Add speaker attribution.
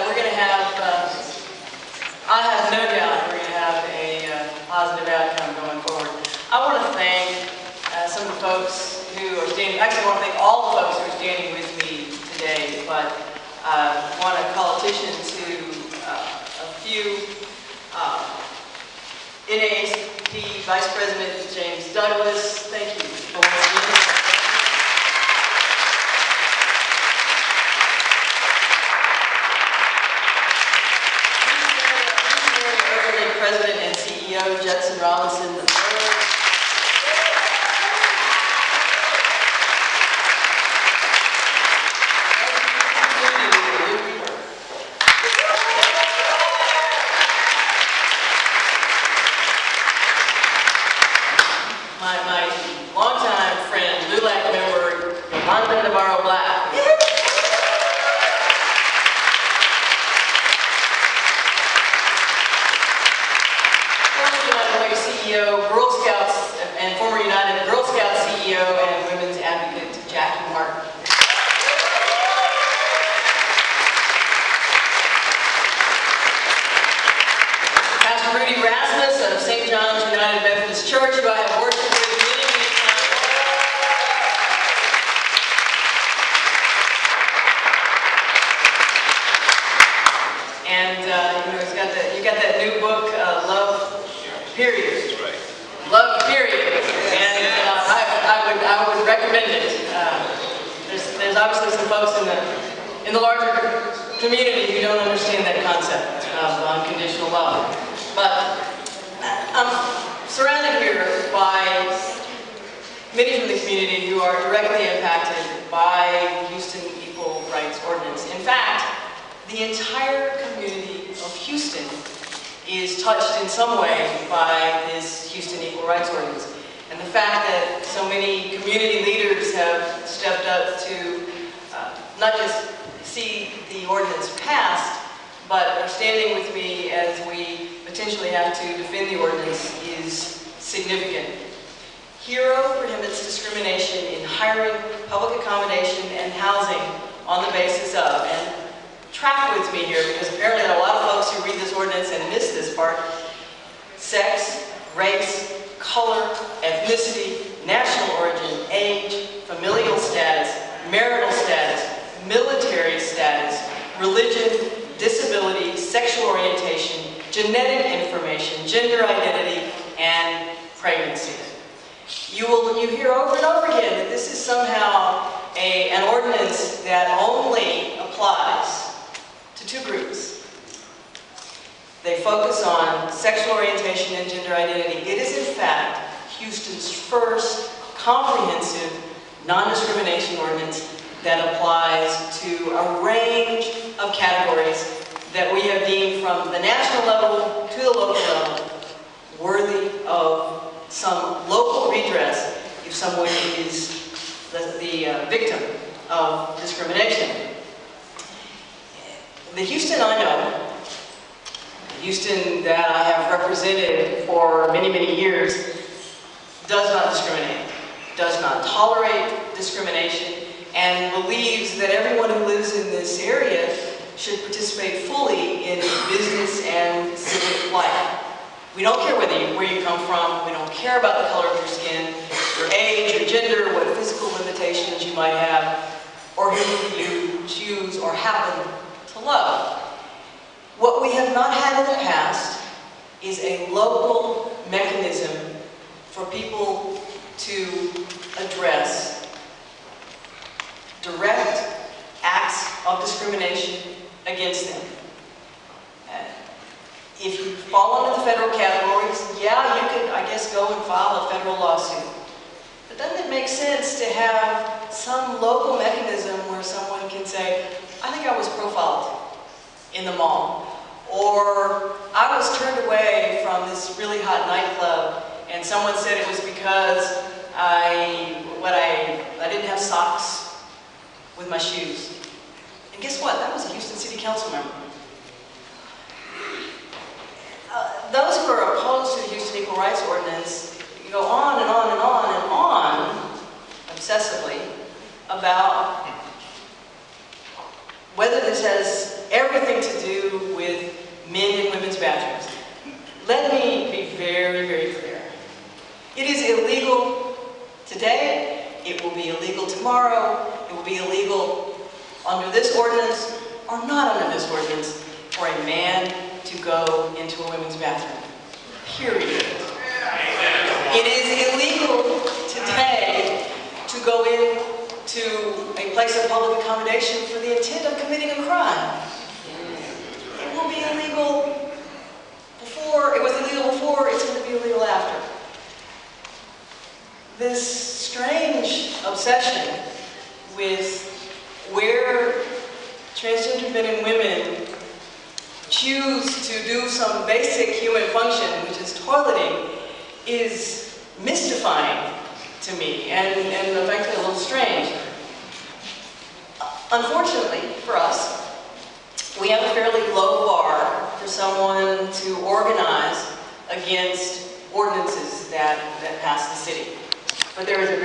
Speaker 1: we're going to have, I have no doubt we're going to have a positive outcome going forward. I want to thank some of the folks who are standing, actually I want to thank all the folks who are standing with me today, but I want to call attention to a few NAACP Vice President James Douglas, thank you for listening. President and CEO Judson Robinson III. My longtime friend, LULAC member, Yolanda Navarro-Black. CEO, Girl Scouts, and former United Girl Scouts CEO and Women's Advocate Jackie Martin. Pastor Rudy Rasmus of St. John's United Methodist Church, who I have worshiped with many, many times. And you got that new book, Love. Period. That's right. Love, period. And I would recommend it. There's obviously some folks in the larger community who don't understand that concept of unconditional love. But I'm surrounded here by many from the community who are directly impacted by Houston Equal Rights Ordinance. In fact, the entire community of Houston is touched in some way by this Houston Equal Rights Ordinance. And the fact that so many community leaders have stepped up to not just see the ordinance passed, but are standing with me as we potentially have to defend the ordinance is significant. HERO prohibits discrimination in hiring, public accommodation, and housing on the basis of, and track with me here because apparently there are a lot of folks who read this ordinance and miss this part. Sex, race, color, ethnicity, national origin, age, familial status, marital status, military status, religion, disability, sexual orientation, genetic information, gender identity, and pregnancy. You hear over and over again that this is somehow an ordinance that only applies to two groups. They focus on sexual orientation and gender identity. It is in fact Houston's first comprehensive non-discrimination ordinance that applies to a range of categories that we have deemed from the national level to the local level worthy of some local redress if someone is the victim of discrimination. The Houston I know, the Houston that I have represented for many, many years, does not discriminate, does not tolerate discrimination, and believes that everyone who lives in this area should participate fully in business and civic life. We don't care where you come from, we don't care about the color of your skin, your age, your gender, what physical limitations you might have, or who you choose or happen to love. What we have not had in the past is a local mechanism for people to address direct acts of discrimination against them. If you fall under the federal categories, yeah, you could, I guess, go and file a federal lawsuit. But doesn't it make sense to have some local mechanism where someone can say, I think I was profiled in the mall, or I was turned away from this really hot nightclub and someone said it was because I didn't have socks with my shoes. And guess what? That was a Houston City Council member. Those who are opposed to the Houston Equal Rights Ordinance go on and on and on and on, obsessively, about whether this has everything to illegal today, it will be illegal tomorrow, it will be illegal under this ordinance or not under this ordinance for a man to go into a women's bathroom. Period. It is illegal today to go into a place of public accommodation for the intent of committing a crime. It will be illegal before, it was illegal before, it's going to be illegal after. This strange obsession with where transgender men and women choose to do some basic human function, which is toileting, is mystifying to me and frankly a little strange. Unfortunately for us, we have a fairly low bar for someone to organize against ordinances that pass the city. But there is a